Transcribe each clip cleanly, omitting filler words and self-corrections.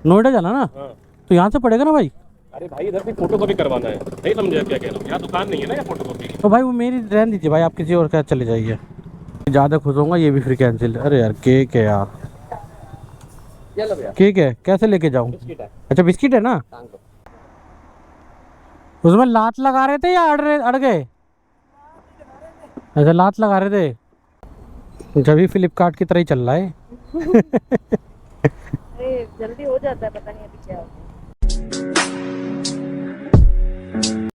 नोएडा जाना ना, हाँ। तो यहाँ से पड़ेगा ना भाई। अरे भाई इधर भी फोटो कॉपी करवाना है, नहीं समझे क्या कह रहा हूँ? यहाँ दुकान नहीं है ना यहाँ फोटो कॉपी की। तो भाई वो मेरी रहने दीजिए भाई, आप किसी और के साथ चले जाइए। ज़्यादा खुश होऊंगा, ये भी फिर कैंसिल। अरे यार केक है यार, क्या लो भैया? केक है, कैसे लेके जाऊँ? बिस्किट है, अच्छा बिस्किट है ना, टांग दो। उसमें लात लगा रहे थे या अड़ गए? अच्छा लात लगा रहे थे, जब भी फ्लिपकार्ट की तरह ही चल रहा है। अरे जल्दी हो जाता है, पता नहीं अभी क्या होता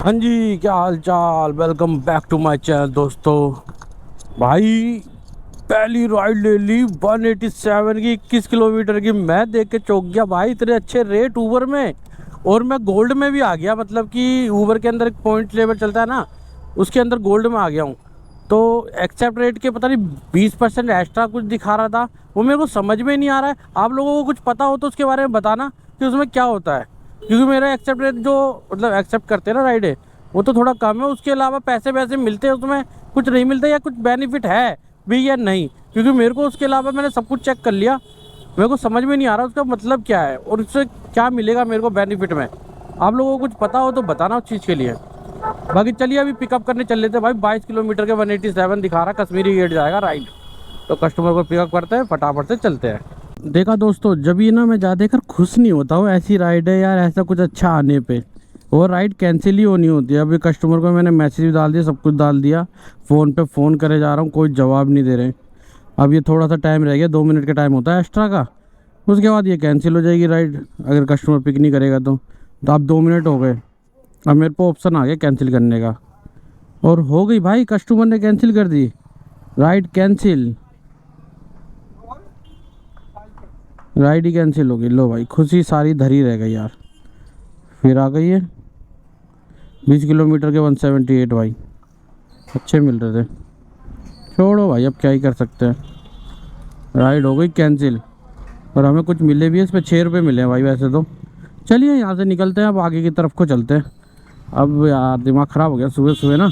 हाँ जी, क्या हाल चाल, welcome back to my channel दोस्तों। भाई पहली राइड ले ली 187 की, 21 किलोमीटर की। मैं देख के चौंक गया भाई, इतने अच्छे रेट ऊबर में। और मैं गोल्ड में भी आ गया, मतलब कि ऊबर के अंदर एक पॉइंट लेवल चलता है ना, उसके अंदर गोल्ड में आ गया हूँ। तो एक्सेप्ट रेट के पता नहीं 20% एक्स्ट्रा कुछ दिखा रहा था, वो मेरे को समझ में नहीं आ रहा है। आप लोगों को कुछ पता हो तो उसके बारे में बताना कि उसमें क्या होता है, क्योंकि मेरा एक्सेप्ट रेट जो मतलब एक्सेप्ट करते हैं ना राइड, वो तो थोड़ा कम है। उसके अलावा पैसे वैसे मिलते हैं उसमें, कुछ नहीं मिलता, या कुछ बेनिफिट है भी या नहीं, क्योंकि मेरे को उसके अलावा मैंने सब कुछ चेक कर लिया। मेरे को समझ में नहीं आ रहा उसका मतलब क्या है और उससे क्या मिलेगा मेरे को बेनिफिट में। आप लोगों को कुछ पता हो तो बताना उस चीज़ के लिए। बाकी चलिए अभी पिकअप करने चल लेते हैं भाई। 22 किलोमीटर के 187 दिखा रहा, कश्मीरी गेट जाएगा राइड। तो कस्टमर को पिकअप करते हैं, फटाफट से चलते हैं। देखा दोस्तों, जब ये ना मैं ज़्यादा खुश नहीं होता हूँ ऐसी राइड है यार, ऐसा कुछ अच्छा आने पे वो राइड कैंसिल ही होनी होती है। अभी कस्टमर को मैंने मैसेज भी डाल दिया, सब कुछ डाल दिया, फ़ोन पे फ़ोन करे जा रहा हूँ, कोई जवाब नहीं दे रहे। अब ये थोड़ा सा टाइम रह गया, 2 मिनट का टाइम होता है एक्स्ट्रा का, उसके बाद ये कैंसिल हो जाएगी राइड अगर कस्टमर पिक नहीं करेगा तो। अब 2 मिनट हो गए, अब मेरे को ऑप्शन आ गया कैंसिल करने का, और हो गई भाई, कस्टमर ने कैंसिल कर दी, राइड कैंसिल, राइड ही कैंसिल हो गई। लो भाई, खुशी सारी धरी रह गई यार। फिर आ गई है 20 किलोमीटर के 178 भाई, अच्छे मिल रहे थे। छोड़ो भाई, अब क्या ही कर सकते हैं, राइड हो गई कैंसिल। और हमें कुछ मिले भी है, इस पर 6 रुपये मिले हैं भाई वैसे तो। चलिए यहाँ से निकलते हैं, अब आगे की तरफ को चलते हैं। अब यार दिमाग ख़राब हो गया सुबह सुबह ना,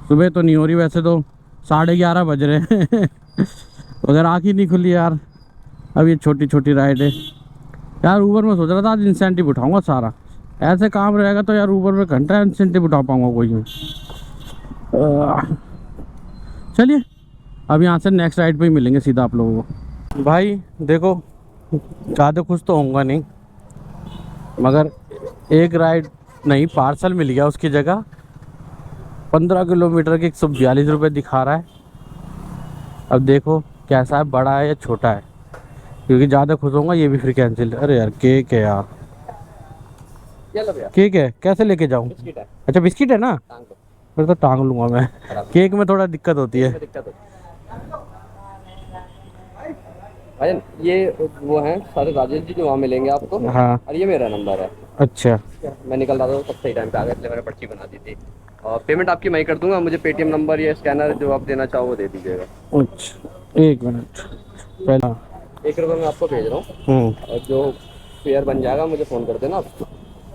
सुबह तो नहीं हो रही वैसे तो, 11:30 बज रहे हैं अगर आँख ही नहीं खुली यार। अब ये छोटी छोटी राइड है यार। ऊबर में सोच रहा था आज इंसेंटिव उठाऊंगा सारा, ऐसे काम रहेगा तो यार ऊबर में घंटा इंसेंटिव उठा पाऊंगा कोई नहीं। चलिए अब यहाँ से नेक्स्ट राइड पे ही मिलेंगे सीधा आप लोगों को। भाई देखो, ज़्यादा खुश तो होऊंगा नहीं, मगर एक राइड नहीं, पार्सल मिल गया उसकी जगह। 15 किलोमीटर के 142 रुपये दिखा रहा है। अब देखो कैसा है, बड़ा है या छोटा है, क्योंकि ज़्यादा खुश होऊंगा ये भी फिर कैंसिल। अरे यार केक है यार, क्या लो भैया? केक है, कैसे लेके जाऊँ? बिस्किट है, अच्छा बिस्किट है ना, टांग दो। फिर तो टांग लूँगा मैं। केक में थोड़ा दिक्कत होती है। दिक्कत होती है भाई। ये वो हैं सारे राजेश जी जो वहाँ मिलेंगे आपको। हाँ और ये मेरा नंबर है। अच्छा, मैं निकल रहा था तो सब सही टाइम पे आ गया, इसलिए मैंने पर्ची बना दी थी। और पेमेंट आपकी मैं ही कर दूंगा, मुझे पेटीएम नंबर या स्कैनर जो आप देना चाहो वो दे दीजिएगा। अच्छा 1 मिनट पहला। 1 रुपये मैं आपको भेज रहा हूँ, और जो फेयर बन जाएगा मुझे फ़ोन कर देना, आप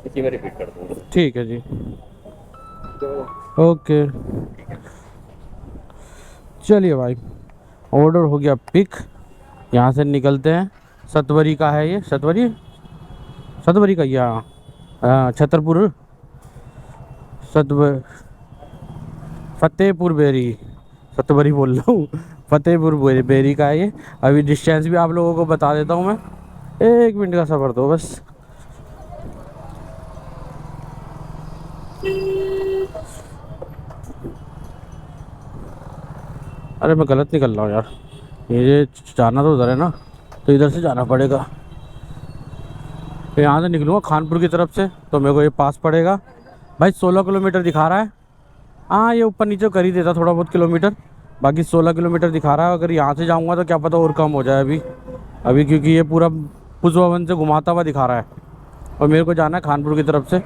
इसी में रिपीट कर दूँगा। ठीक है जी, तो ओके। चलिए भाई, ऑर्डर हो गया पिक, यहाँ से निकलते हैं। सतवरी का है ये, सतवरी, सतवरी का, यहाँ हाँ छतरपुर, सतव फतेहपुर बेरी, सतवरी बोल रहा हूँ, फतेहपुर बेरी का है ये। अभी डिस्टेंस भी आप लोगों को बता देता हूँ मैं, 1 मिनट का सफ़र दो बस। अरे मैं गलत निकल रहा हूँ यार, ये जाना तो उधर है ना, तो इधर से जाना पड़ेगा। यहाँ से निकलूँगा खानपुर की तरफ से, तो मेरे को ये पास पड़ेगा भाई। 16 किलोमीटर दिखा रहा है। हाँ ये ऊपर नीचे कर ही देता थोड़ा बहुत किलोमीटर, बाकी 16 किलोमीटर दिखा रहा है। अगर यहाँ से जाऊँगा तो क्या पता और कम हो जाए अभी क्योंकि ये पूरा पुष्पवन से घुमाता हुआ दिखा रहा है, और मेरे को जाना है खानपुर की तरफ से,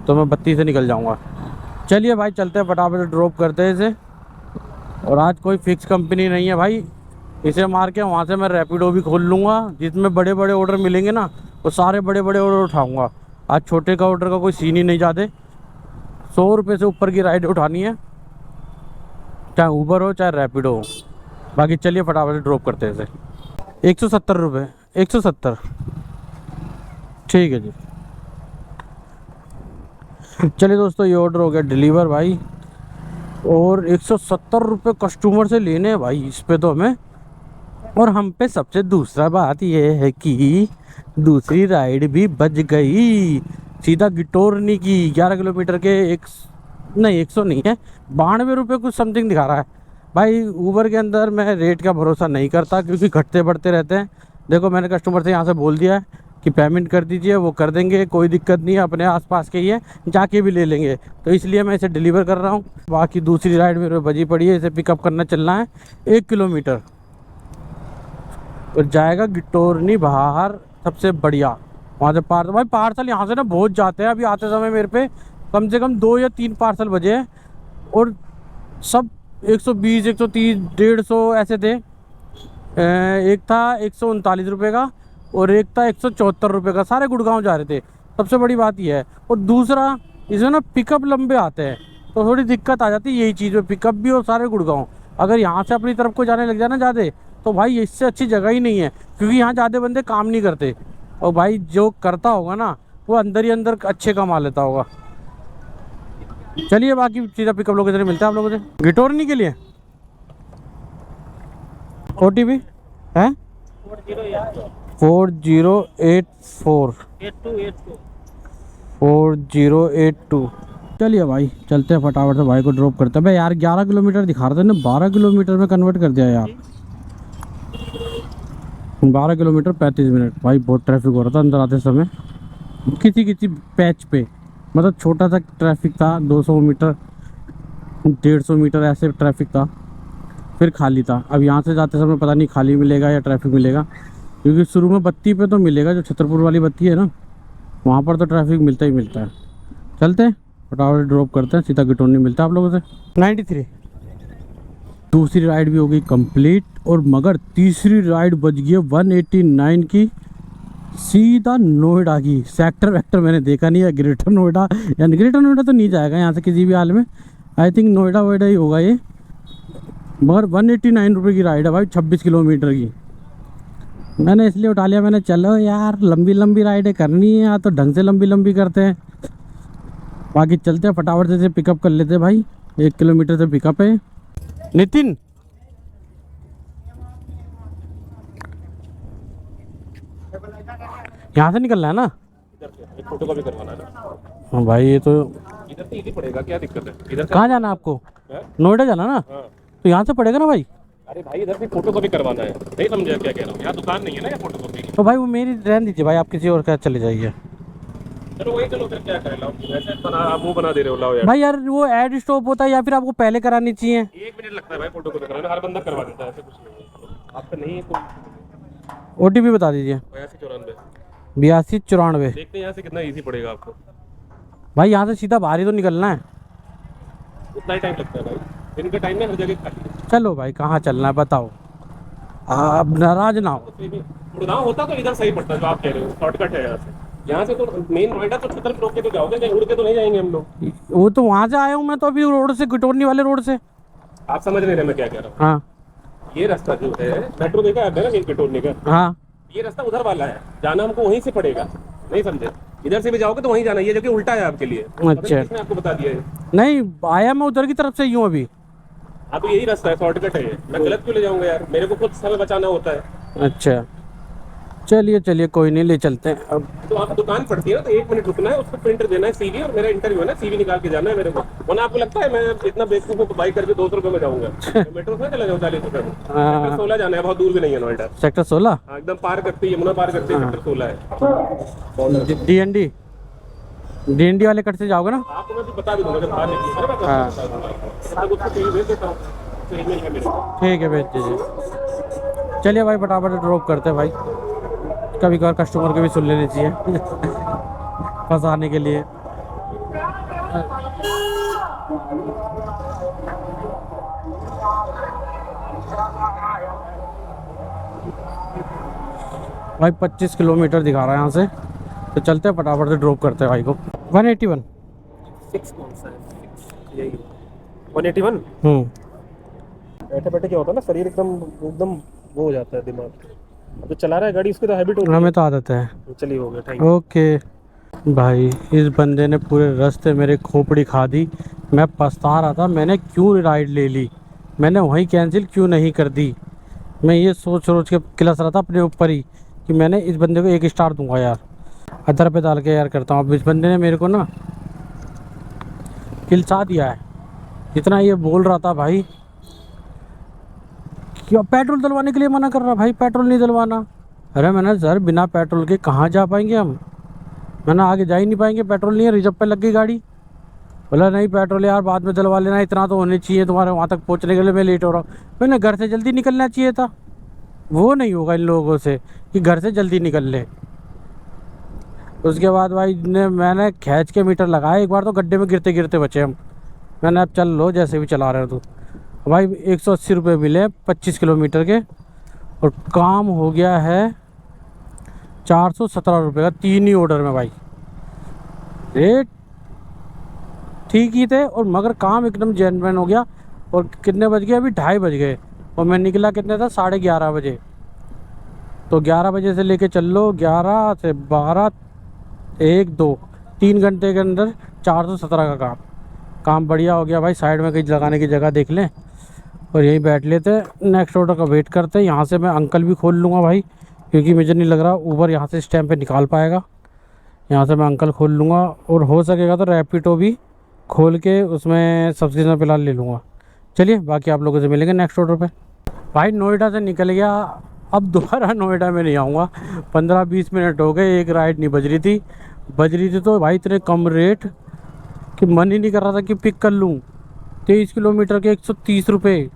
तो मैं 32 से निकल जाऊँगा। चलिए भाई चलते हैं, फटाफट से ड्रॉप करते हैं इसे। और आज कोई फिक्स कंपनी नहीं है भाई, इसे मार के वहाँ से मैं रैपिडो भी खोल लूँगा, जिसमें बड़े बड़े ऑर्डर मिलेंगे ना, वो सारे बड़े बड़े ऑर्डर उठाऊँगा। आज छोटे का ऑर्डर का कोई सीन ही नहीं जाते। 100 रुपये से ऊपर की राइड उठानी है, चाहे ऊबर हो चाहे रैपिडो हो। बाकी चलिए फटाफट से ड्रॉप करते हैं इसे। 170 रुपये, 170। ठीक है जी। चलिए दोस्तों, ये ऑर्डर हो गया डिलीवर भाई। और 170 रुपये कस्टमर से लेने हैं भाई इस पे तो हमें। और हम पे सबसे दूसरा बात ये है कि दूसरी राइड भी बच गई। सीधा गिटोरनी की 11 किलोमीटर के एक नहीं 100 नहीं है, 92 रुपये कुछ समथिंग दिखा रहा है भाई। ऊबर के अंदर मैं रेट का भरोसा नहीं करता क्योंकि घटते बढ़ते रहते हैं। देखो मैंने कस्टमर से यहाँ से बोल दिया है कि पेमेंट कर दीजिए, वो कर देंगे, कोई दिक्कत नहीं है, अपने आसपास के ही है, जाके भी ले लेंगे। तो इसलिए मैं इसे डिलीवर कर रहा हूँ। बाकी दूसरी राइड मेरे बजी पड़ी है, इसे पिकअप करना चलना है 1 किलोमीटर और जाएगा गिटोरनी बाहर सबसे बढ़िया। वहाँ से पार्सल भाई, पार्सल यहाँ से ना बहुत जाते हैं। अभी आते समय मेरे पे कम से कम 2 या 3 पार्सल बजे हैं और सब 120, 130, 150 ऐसे थे। एक था 139 रुपये का और एक था 174 रुपये का। सारे गुड़गांव जा रहे थे। सबसे बड़ी बात यह है। और दूसरा इसमें ना पिकअप लंबे आते हैं तो थोड़ी दिक्कत आ जाती है। यही चीज़ में पिकअप भी और सारे गुड़गांव। अगर यहाँ से अपनी तरफ को जाने लग जाए ना ज़्यादा, तो भाई इससे अच्छी जगह ही नहीं है क्योंकि यहाँ ज़्यादा बंदे काम नहीं करते। और भाई जो करता होगा ना वो अंदर ही अंदर अच्छे कमा लेता होगा। चलिए बाकी सीधा पिकअप लोकेशन मिलता है आप लोगों से गिटोरनी के लिए। OTP है 4084 चलिए भाई चलते हैं फटाफट से, भाई को ड्रॉप करते हैं। भाई यार 11 किलोमीटर दिखा रहे थे ना, 12 किलोमीटर में कन्वर्ट कर दिया यार। 12 किलोमीटर 35 मिनट। भाई बहुत ट्रैफिक हो रहा था अंदर आते समय, किसी किसी पैच पे। मतलब छोटा सा ट्रैफिक था, 200 मीटर 150 मीटर ऐसे ट्रैफिक था, फिर खाली था। अब यहाँ से जाते समय पता नहीं खाली मिलेगा या ट्रैफिक मिलेगा, क्योंकि शुरू में बत्ती पे तो मिलेगा, जो छतरपुर वाली बत्ती है ना वहाँ पर तो ट्रैफिक मिलता ही मिलता है। चलते हैं फटाफट ड्रॉप करते हैं, सीधा गिटोरनी मिलता है आप लोगों से। 93 दूसरी राइड भी हो गई कंप्लीट। और मगर तीसरी राइड बज गई है 189 की, सीधा नोएडा की। सेक्टर वेक्टर मैंने देखा नहीं है, ग्रेटर नोएडा यानी ग्रेटर नोएडा तो नहीं जाएगा यहाँ से किसी भी हाल में। आई थिंक नोएडा वोएडा ही होगा ये। मगर 189 रुपये की राइड है भाई, 26 किलोमीटर की। मैंने इसलिए उठा लिया, मैंने चलो यार लंबी लंबी राइडें करनी है या तो ढंग से लंबी लंबी करते हैं। बाकी चलते हैं फटाफट से पिकअप कर लेते हैं भाई, 1 किलोमीटर से पिकअप है। नितिन यहाँ से निकलना है ना, एक फोटो कॉपी करवाना है। हाँ भाई ये तो इधर से इजी पड़ेगा, क्या दिक्कत है? इधर से कहाँ जाना है आपको? नोएडा जाना ना, हाँ। तो यहाँ से पड़ेगा ना भाई। अरे भाई इधर से फोटो कॉपी करवाना है, नहीं समझा क्या कह रहा हूँ? यहाँ दुकान नहीं है ना ये फोटो कॉपी की। तो भाई वो मेरी रहने दीजिए भाई, आप किसी और के साथ चले जाइए। चलो वही, चलो फिर क्या करें, लाओ ऐसे बना, आप मुंह बना दे रहे हो, लाओ यार। भाई यार वो ऐड स्टॉप होता है या फिर आपको पहले करानी चाहिए? 1 मिनट लगता है भाई फोटो कॉपी कराने, हर बंदा करवा देता है, ऐसे कुछ नहीं है। आपका नहीं है कोई? OTP बता दीजिए। 8294 8294। देखते हैं यहाँ से कितना इजी पड़ेगा आपको। भाई यहाँ से सीधा बाहर ही तो निकलना है। उतना ही टाइम लगता है भाई, दिन का टाइम में हर जगह खाली है। चलो भाई कहाँ चलना है बताओ, आप नाराज ना हो। गुड़गांव होता तो इधर सही पड़ता जो आप कह रहे हो, शॉर्टकट है यहाँ से। यहाँ से तो मेन नोएडा तो छतरपुर रोक के तो जाओगे, कहीं उड़ के तो नहीं जाएंगे हम लोग। वो तो वहाँ से आया हूँ मैं तो, अभी रोड से, गिटोरनी वाले रोड से। आप समझ नहीं रहे मैं क्या कह रहा हूँ? हाँ ये रास्ता जो है मेट्रो देखा है ना, गिटोरनी का, हाँ ये रास्ता उधर वाला है, जाना हमको वहीं से पड़ेगा, नहीं समझे? इधर से भी जाओगे तो वहीं जाना, ये जगह उल्टा है आपके लिए। अच्छा। किसने आपको बता दिया है? नहीं आया मैं उधर की तरफ से ही हूँ अभी। हाँ तो यही रास्ता है, शॉर्टकट है ये, मैं गलत क्यों ले जाऊंगा यार, मेरे को खुद समय बचाना होता है। अच्छा चलिए चलिए कोई नहीं, ले चलते हैं अब। तो आप दुकान पड़ती है ना, तो 1 मिनट रुकना है, उसको प्रिंटर देना है CV, और मेरा इंटरव्यू है ना, CV निकाल के जाना है मेरे को। वरना आपको लगता है मैं इतना बेवकूफ हूँ बाइक करके 200 रुपये में जाऊंगा? मेट्रो से चला जाऊँ 40 रुपये में। सेक्टर 16 जाना है, बहुत दूर भी नहीं है नोएडा। सेक्टर 16 हाँ एकदम पार करते ही, यमुना पार करते ही सेक्टर 16 है। DND वाले कट से जाओगे ना? आपको मैं भी बता भी दूंगा जब बाहर निकलूंगा, मैं हाँ। बता दूंगा। तब उसको CV भेज देता हूँ, तो email है मेरे को। ठीक है भेज दीजिए। चलिए भाई फटाफट ड्रॉप करते हैं भाई, कभी कभार कस्टमर के भी सुन लेनी चाहिए फंसाने के लिए। भाई 25 किलोमीटर दिखा रहा है यहाँ से, तो चलते हैं फटाफट से ड्रॉप करते हैं भाई को। 181 6 कौन सा है? यही 181। बैठे बैठे क्या होता है ना, शरीर एकदम एकदम वो हो जाता है, दिमाग जो चला रहा है गाड़ी उसकी तो हैबिट होती हमें तो आदत है। है। चलिए हो गया, थैंक यू। ओके भाई, इस बंदे ने पूरे रास्ते मेरे खोपड़ी खा दी। मैं पछता रहा था मैंने क्यों राइड ले ली, मैंने वहीं कैंसिल क्यों नहीं कर दी। मैं ये सोच सोच के किलस रहा था अपने ऊपर ही कि मैंने इस बंदे को 1 स्टार दूंगा यार, अदर पे डाल के यार करता हूँ। अब इस बंदे ने मेरे को ना किलसा दिया है। जितना ये बोल रहा था भाई कि अब पेट्रोल डलवाने के लिए मना कर रहा, भाई पेट्रोल नहीं डलवाना। अरे मैंने सर बिना पेट्रोल के कहाँ जा पाएंगे हम, मैंने आगे जा ही नहीं पाएंगे, पेट्रोल नहीं है, रिजर्व पे लग गई गाड़ी। बोला नहीं पेट्रोल यार बाद में डलवा लेना, इतना तो होने चाहिए तुम्हारे वहाँ तक पहुँचने के लिए, मैं लेट हो रहा हूँ। मैंने घर से जल्दी निकलना चाहिए था, वो नहीं होगा इन लोगों से कि घर से जल्दी निकल ले। उसके बाद भाई मैंने खींच के मीटर लगाया, एक बार तो गड्ढे में गिरते गिरते बचे हम। मैंने अब चल लो जैसे भी चला रहे हो तो भाई 180 रुपये मिले 25 किलोमीटर के, और काम हो गया है 417 रुपये का 3 ही ऑर्डर में। भाई रेट ठीक ही थे और मगर काम एकदम जेन्युइन हो गया। और कितने बज गए, अभी 2:30 बज गए और मैं निकला कितने था 11:30 बजे। तो 11 बजे से लेके चल लो 11 से 12 1 2 3 घंटे के अंदर 417 का काम बढ़िया हो गया भाई। साइड में कहीं लगाने की जगह देख लें और यहीं बैठ लेते, नेक्स्ट ऑर्डर का वेट करते। यहाँ से मैं अंकल भी खोल लूँगा भाई, क्योंकि मुझे नहीं लग रहा ऊबर यहाँ से इस टाइम पे निकाल पाएगा। यहाँ से मैं अंकल खोल लूँगा और हो सकेगा तो रैपिडो भी खोल के उसमें सब्सिडी फिलहाल ले लूँगा। चलिए बाकी आप लोगों से मिलेंगे नेक्स्ट ऑर्डर पे। भाई नोएडा से निकल गया, अब दोबारा नोएडा में नहीं आऊँगा। 15-20 मिनट हो गए, एक राइड नहीं बज रही थी तो भाई इतने कम रेट कि मन ही नहीं कर रहा था कि पिक कर लूँ। 23 किलोमीटर के 130 रुपये,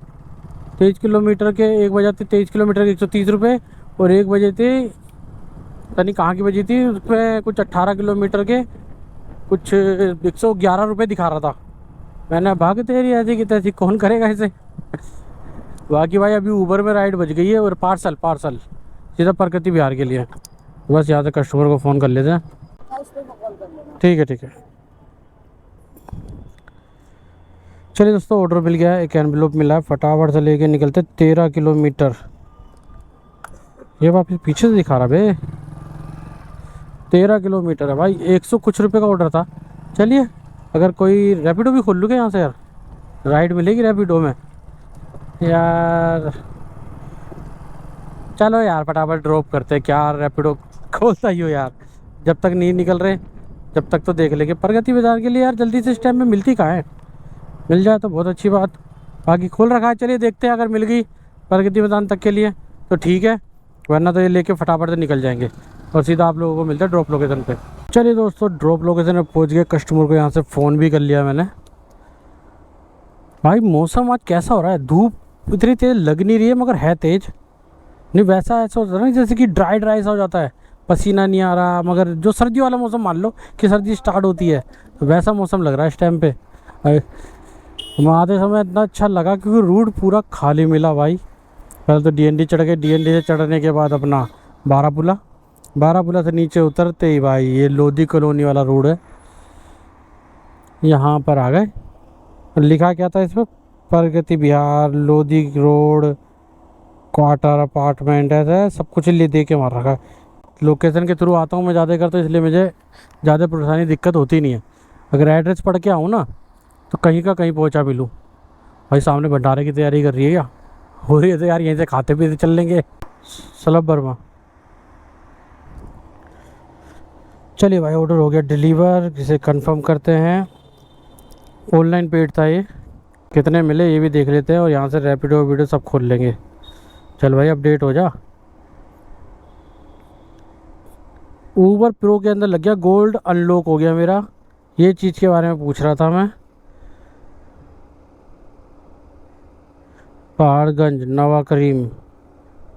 23 किलोमीटर के 1 बजे थे, 23 किलोमीटर के 130 रुपये, और 1 बजे थे पता नहीं कहाँ की बजी थी, उसमें कुछ 18 किलोमीटर के कुछ 111 रुपये दिखा रहा था। मैंने भाग तेरी ऐसी की तैसी, कौन करेगा इसे। बाकी भाई अभी ऊबर में राइड बज गई है और पार्सल सीधा प्रगति बिहार के लिए। बस यहाँ से कस्टमर को फ़ोन कर लेते हैं। ठीक है चलिए दोस्तों, ऑर्डर मिल गया है, एक एनवेलोप मिला है, फटाफट से लेके निकलते। 13 किलोमीटर, ये वापस पीछे से दिखा रहा बे। 13 किलोमीटर है भाई, 100 कुछ रुपये का ऑर्डर था। चलिए अगर कोई रैपिडो भी खोल लूँगा यहाँ से यार, राइड मिलेगी रैपिडो में यार। चलो यार फटाफट ड्रॉप करते, क्या रैपिडो खोलता ही हो यार। जब तक नहीं निकल रहे जब तक तो देख लेंगे प्रगति बाजार के लिए यार। जल्दी से इस टाइम में मिलती कहाँ है, मिल जाए तो बहुत अच्छी बात। बाकी खोल रखा है, चलिए देखते हैं अगर मिल गई प्रगति मैदान तक के लिए तो ठीक है, वरना तो ये लेके फटाफट से निकल जाएंगे और सीधा आप लोगों को मिलता है ड्रॉप लोकेशन पे। चलिए दोस्तों ड्रॉप लोकेशन पे पहुंच गए, कस्टमर को यहाँ से फ़ोन भी कर लिया मैंने। भाई मौसम आज कैसा हो रहा है, धूप इतनी तेज़ लग नहीं रही है मगर है तेज़। नहीं वैसा ऐसा होता है ना जैसे कि ड्राई सा हो जाता है, पसीना नहीं आ रहा, मगर जो सर्दी वाला मौसम मान लो कि सर्दी स्टार्ट होती है तो वैसा मौसम लग रहा है इस टाइम पे। हम आते समय इतना अच्छा लगा क्योंकि रूट पूरा खाली मिला भाई। पहले तो डीएनडी चढ़ गए, डीएनडी से चढ़ने के बाद अपना बारापुला से नीचे उतरते ही भाई ये लोधी कॉलोनी वाला रोड है, यहाँ पर आ गए। लिखा क्या था इस पर, Pragati Vihar Lodhi road quarter apartment है, सब कुछ ले दे के मार रखा है। लोकेशन के थ्रू आता हूँ मैं ज़्यादा करता, इसलिए मुझे ज़्यादा परेशानी दिक्कत होती नहीं है। अगर एड्रेस पढ़ के आऊँ ना तो कहीं का कहीं पहुँचा भी लूँ। भाई सामने भंडारे की तैयारी कर रही है क्या, हो रही है तो यार यहीं से खाते पीते चल लेंगे। सलभ वर्मा, चलिए भाई ऑर्डर हो गया डिलीवर, इसे कंफर्म करते हैं। ऑनलाइन पेड था ये, कितने मिले ये भी देख लेते हैं और यहाँ से रैपिडो वीडियो सब खोल लेंगे। चल भाई अपडेट हो जा। ऊबर प्रो के अंदर लग गया गोल्ड, अनलॉक हो गया मेरा, ये चीज़ के बारे में पूछ रहा था मैं। पहाड़गंज नवा करीम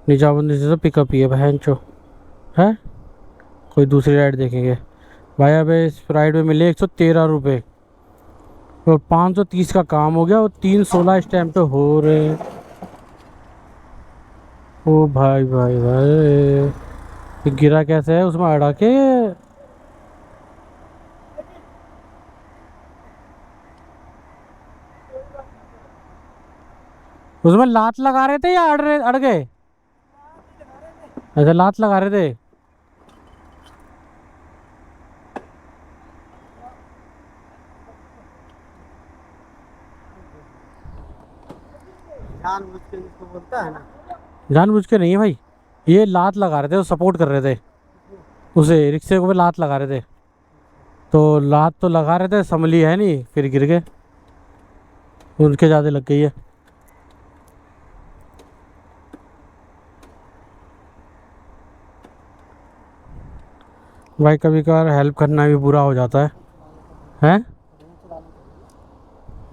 निजामुद्दीन से तो पिकअप ही है बहन चो है। कोई दूसरी राइड देखेंगे भाई। अब इस राइड में मिले 113 रुपये और 530 का काम हो गया और 316 इस टाइम पे हो रहे। ओ भाई ये गिरा कैसे है उसमें अड़ा के। उसमें लात लगा रहे थे या अड़ गए। अच्छा लात लगा रहे थे। जानबूझ के जिसको बोलता है ना, जानबूझ के नहीं है भाई, ये लात लगा रहे थे, सपोर्ट कर रहे थे उसे, रिक्शे को भी लात लगा रहे थे। तो लात तो लगा रहे थे, संभली है नहीं, फिर गिर गए, उनके ज़्यादा लग गई है। भाई कभी कभार हेल्प करना भी बुरा हो जाता है। हैं?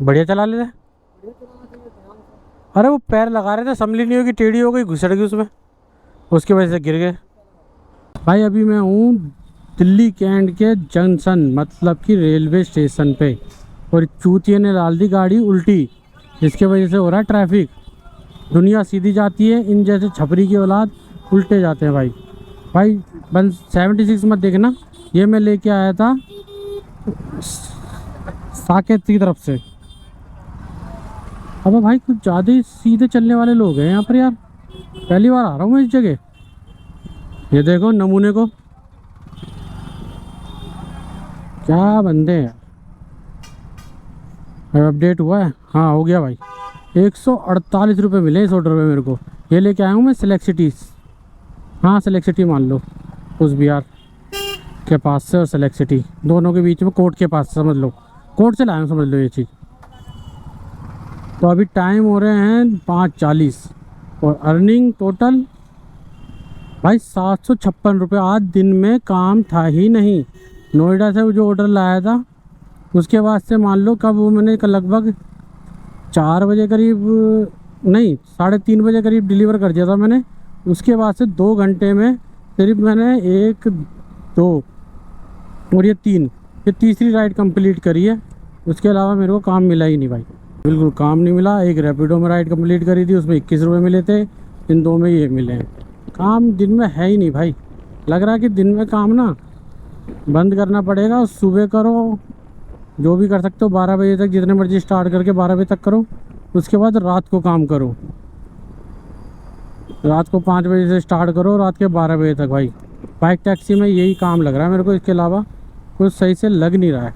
बढ़िया चला लेते। अरे वो पैर लगा रहे थे, संभली नहीं होगी, टेढ़ी हो गई, घुसड़ गई उसमें, उसकी वजह से गिर गए। भाई अभी मैं हूँ दिल्ली कैंट के जंक्शन, मतलब कि रेलवे स्टेशन पे, और चूतिए ने डाल दी गाड़ी उल्टी, जिसके वजह से हो रहा है ट्रैफिक। दुनिया सीधी जाती है, इन जैसे छपरी की औलाद उल्टे जाते हैं भाई। भाई 176 मत देखना, ये मैं लेके आया था साकेत की तरफ से। अब भाई कुछ ज़्यादा ही सीधे चलने वाले लोग हैं यहाँ पर यार, पहली बार आ रहा हूँ मैं इस जगह। ये देखो नमूने को, क्या बंदे हैं। अपडेट हुआ है? हाँ हो गया भाई। 148 रुपये मिले इस ऑर्डर में मेरे को। ये लेके आया हूँ मैं सिलेक्ट सिटी, हाँ सिलेक्ट सिटी मान लो, उस बिहार के पास से, और सिलेक्ट सिटी दोनों के बीच में, कोर्ट के पास से समझ लो, कोर्ट से लाया हूँ समझ लो ये चीज़। तो अभी टाइम हो रहे हैं 5:40 और अर्निंग टोटल भाई 756 रुपये। आज दिन में काम था ही नहीं। नोएडा से जो ऑर्डर लाया था उसके बाद से मान लो कब वो मैंने लगभग 4 बजे करीब, नहीं 3:30 बजे करीब डिलीवर कर दिया था मैंने। उसके बाद से 2 घंटे में सिर्फ मैंने 1, 2 और ये 3, ये तीसरी राइड कंप्लीट करी है। उसके अलावा मेरे को काम मिला ही नहीं भाई, बिल्कुल काम नहीं मिला। एक रैपिडो में राइड कंप्लीट करी थी, उसमें 21 रुपये मिले थे, इन 2 में ये मिले हैं। काम दिन में है ही नहीं भाई। लग रहा है कि दिन में काम ना बंद करना पड़ेगा, सुबह करो जो भी कर सकते हो, 12 बजे तक जितने मर्जी स्टार्ट करके 12 बजे तक करो, उसके बाद रात को काम करो। रात को 5 बजे से स्टार्ट करो, रात के 12 बजे तक। भाई बाइक टैक्सी में यही काम लग रहा है मेरे को, इसके अलावा कुछ सही से लग नहीं रहा है।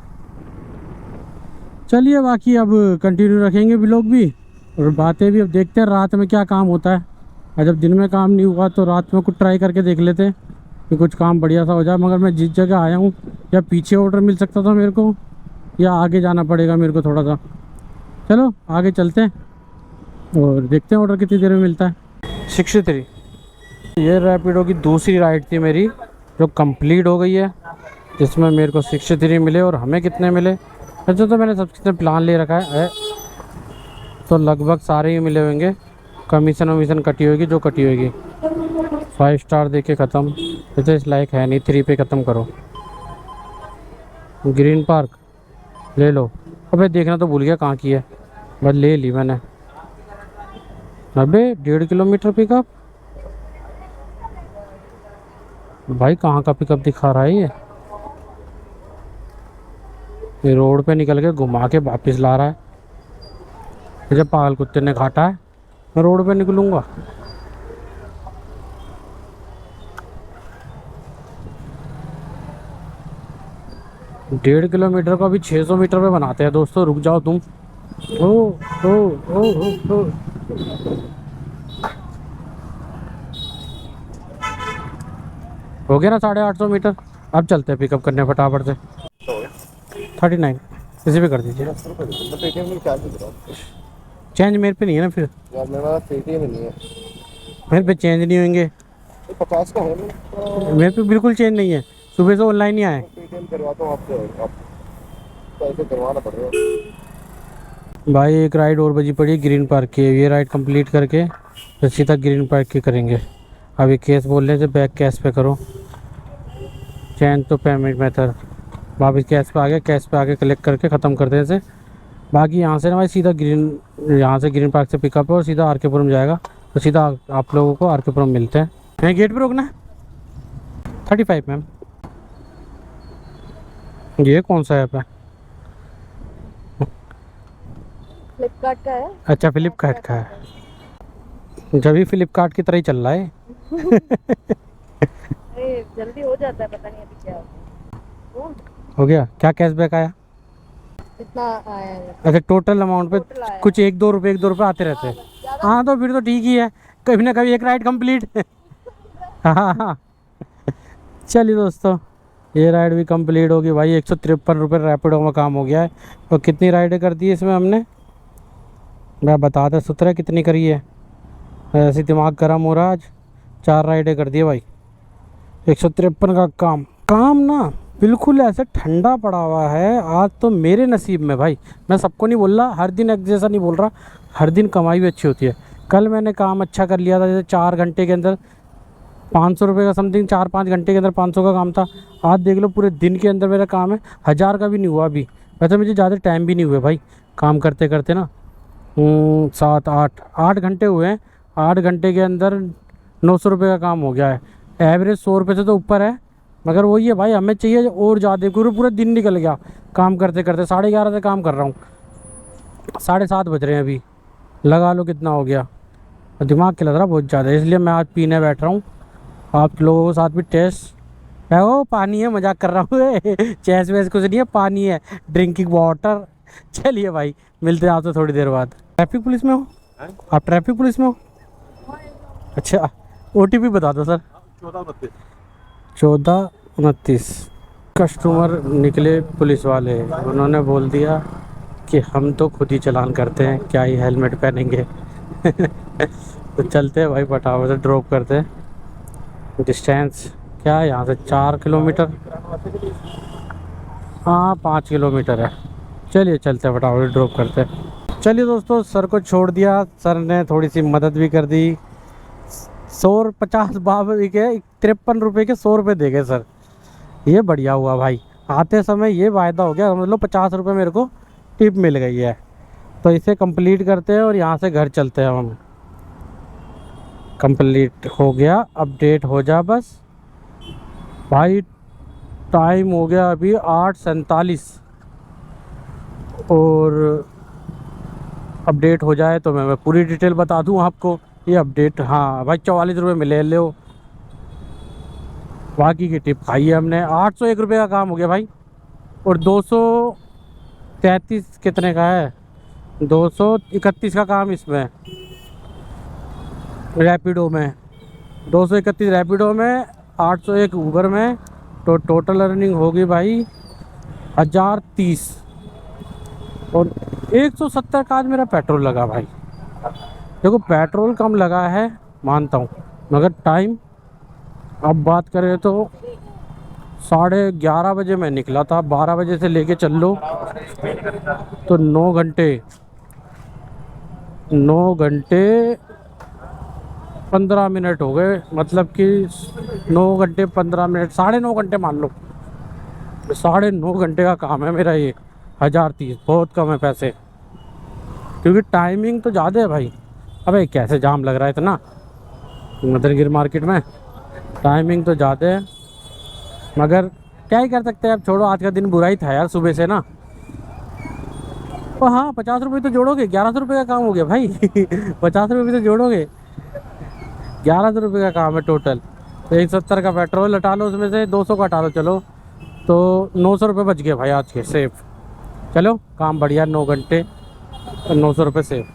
चलिए बाकी अब कंटिन्यू रखेंगे व्लॉग भी और बातें भी। अब देखते हैं रात में क्या काम होता है, और जब दिन में काम नहीं हुआ तो रात में कुछ ट्राई करके देख लेते हैं कि कुछ काम बढ़िया सा हो जाए। मगर मैं जिस जगह आया हूँ, या पीछे ऑर्डर मिल सकता था मेरे को, या आगे जाना पड़ेगा मेरे को थोड़ा सा। चलो आगे चलते हैं और देखते हैं ऑर्डर कितनी देर में मिलता है। 63 ये रैपिडो की दूसरी राइड थी मेरी, जो कंप्लीट हो गई है, जिसमें मेरे को 63 मिले। और हमें कितने मिले? अच्छा तो मैंने सबसे प्लान ले रखा है, तो लगभग सारे ही मिले होंगे। कमीशन वमीशन कटी होगी जो कटी होगी। 5 स्टार दे के ख़त्म, तो इस लायक है नहीं, 3 पे ख़त्म करो। ग्रीन पार्क ले लो। अबे देखना तो भूल गया कहाँ की है, बस ले ली मैंने। अबे 1.5 किलोमीटर पिकअप, भाई कहाँ का पिकअप दिखा रहा है ये रोड पे निकल के घुमा के वापस ला रहा है। जब पागल कुत्ते ने काटा है, मैं रोड पे निकलूँगा। डेढ़ किलोमीटर को अभी 600 मीटर पे बनाते हैं दोस्तों। रुक जाओ तुम। ओ ओ ओ ओ, ओ। हो गया ना 850 मीटर। अब चलते हैं पिकअप करने फटाफट से। 39 किसी भी कर दीजिए। पेटीएम में चार्ज दे रहा हूँ चेंज मेरे पे नहीं है ना फिर। यार, मेरे पास पेटीएम नहीं है। मेरे पे चेंज नहीं होंगे। 50 का है ना, मेरे पे बिल्कुल चेंज नहीं है, सुबह से ऑनलाइन ही आए। पेटीएम करवाता हूँ आपसे, आप पैसे करवाना पड़ेगा। भाई एक राइड और बची पड़ी है ग्रीन पार्क की। ये राइड कंप्लीट करके तो सीधा ग्रीन पार्क की करेंगे। अभी केस बोल रहे थे बैक कैश पे करो, चेंज तो पेमेंट मेथड। वापस कैश पे आ गया, कैश पे आके कलेक्ट करके ख़त्म करते हैं इसे। बाकी यहाँ से ना भाई सीधा यहाँ से ग्रीन पार्क से पिकअप है और सीधा आर के पुरम जाएगा। तो सीधा आप लोगों को आर के पुरम मिलते हैं। मैं गेट पे रोकना है। 35 मैम। ये कौन सा ऐप है? फ्लिपकार्ट का है। अच्छा फ्लिपकार्ट का है। जब भी फ्लिपकार्ट की तरह ही चल रहा है। अरे जल्दी हो जाता है, पता नहीं अभी क्या होता है। हो गया क्या? कैशबैक आया? कितना आया है? अच्छा टोटल अमाउंट पे Total आया। कुछ 1-2 रुपये आते रहते हैं। हाँ तो फिर तो ठीक ही है, कभी ना कभी एक राइड कंप्लीट। हाँ हाँ चलिए दोस्तों, ये राइड भी कंप्लीट होगी भाई। 153 रुपये रैपिडो में काम हो गया है। और कितनी राइडें कर दी इसमें हमने, मैं बता दे सुतरा कितनी करी है। ऐसे दिमाग गर्म हो रहा है आज। 4 राइडें कर दी भाई। 153 का काम ना बिल्कुल ऐसे ठंडा पड़ा हुआ है आज तो मेरे नसीब में भाई। मैं सबको नहीं बोल रहा, हर दिन एक जैसा नहीं बोल रहा, हर दिन कमाई भी अच्छी होती है। कल मैंने काम अच्छा कर लिया था, जैसे 4 घंटे के अंदर 500 रुपये का समथिंग, 4-5 घंटे के अंदर 500 का काम था। आज देख लो पूरे दिन के अंदर मेरा काम है 1000 का भी नहीं हुआ अभी। वैसे मुझे ज़्यादा टाइम भी नहीं हुआ भाई काम करते करते ना, 7-8 घंटे हुए हैं। 8 घंटे के अंदर 900 रुपये का काम हो गया है। एवरेज 100 रुपये से तो ऊपर है, मगर वही है भाई, हमें चाहिए और ज़्यादा। पूरा दिन निकल गया काम करते करते। 11:30 से काम कर रहा हूँ, 7:30 बज रहे हैं अभी। लगा लो कितना हो गया। दिमाग खिला रहा बहुत ज़्यादा, इसलिए मैं आज पीने बैठ रहा हूँ आप लोगों के साथ भी। टेस्ट है वो पानी है, मजाक कर रहा हूँ। चेस वेस कुछ नहीं है, पानी है, ड्रिंकिंग वाटर। चलिए भाई मिलते हैं आपसे थोड़ी देर बाद। ट्रैफिक पुलिस में हो आप? ट्रैफिक पुलिस में हो? अच्छा OTP बता दो सर। 1429। कस्टमर निकले पुलिस वाले, उन्होंने बोल दिया कि हम तो खुद ही चालान करते हैं, क्या ही हेलमेट पहनेंगे। तो चलते हैं भाई, फटाफट से ड्रॉप करते हैं। डिस्टेंस क्या है यहाँ से? 4 किलोमीटर, हाँ 5 किलोमीटर है। चलिए चलते हैं फटाफट ड्रॉप करते हैं। चलिए दोस्तों, सर को छोड़ दिया, सर ने थोड़ी सी मदद भी कर दी। 150 52 के 53 रुपये के 100 रुपये दे गए सर। ये बढ़िया हुआ भाई, आते समय ये वायदा हो गया, मतलब 50 रुपये मेरे को टिप मिल गई है। तो इसे कंप्लीट करते हैं और यहाँ से घर चलते हैं हम। कंप्लीट हो गया, अपडेट हो जा बस भाई। टाइम हो गया अभी 8:47 और अपडेट हो जाए तो मैं पूरी डिटेल बता दूं आपको। ये अपडेट, हाँ भाई 44 रुपये मिले लो, बाकी की टिप खाई है हमने। 801 रुपये का काम हो गया भाई। और 233 कितने का है? 231 का काम इसमें रैपिडो में, 231 रैपिडो में, 801 ऊबर में। तो टोटल अर्निंग होगी भाई 1030। और 170 का आज मेरा पेट्रोल लगा भाई। देखो पेट्रोल कम लगा है मानता हूँ, मगर टाइम अब बात करें तो 11:30 बजे मैं निकला था। 12 बजे से लेके चल लो तो 9 घंटे 15 मिनट हो गए। मतलब कि 9 घंटे 15 मिनट, 9.5 घंटे मान लो। 9.5 घंटे का काम है मेरा ये। 1030 बहुत कम है पैसे, क्योंकि टाइमिंग तो ज़्यादा है भाई। अबे कैसे जाम लग रहा है इतना मदनगिर मार्केट में। टाइमिंग तो ज़्यादा है, मगर क्या ही कर सकते हैं। अब छोड़ो, आज का दिन बुरा ही था यार सुबह से ना। तो हाँ 50 रुपये तो जोड़ोगे, 1100 रुपये का काम हो गया भाई। 50 रुपये भी तो जोड़ोगे, 1100 रुपये का काम है टोटल। तो 170 का पेट्रोल हटा लो, उसमें से 200 का हटा लो, चलो तो 900 रुपये बच गए भाई आज के सेफ। चलो काम बढ़िया, 9 घंटे 900 रुपये सेफ।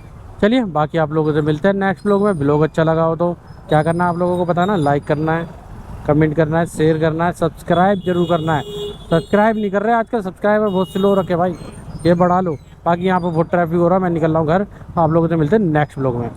चलिए बाकी आप लोगों से मिलते हैं नेक्स्ट ब्लॉग में। ब्लॉग अच्छा लगा हो तो क्या करना है आप लोगों को पता है ना, लाइक करना है, कमेंट करना है, शेयर करना है, सब्सक्राइब जरूर करना है। सब्सक्राइब नहीं कर रहे आजकल, सब्सक्राइबर बहुत स्लो रखे भाई, ये बढ़ा लो। बाकी यहाँ पर बहुत ट्रैफिक हो रहा है, मैं निकल रहा हूँ घर। आप लोगों से मिलते हैं नेक्स्ट ब्लॉग में।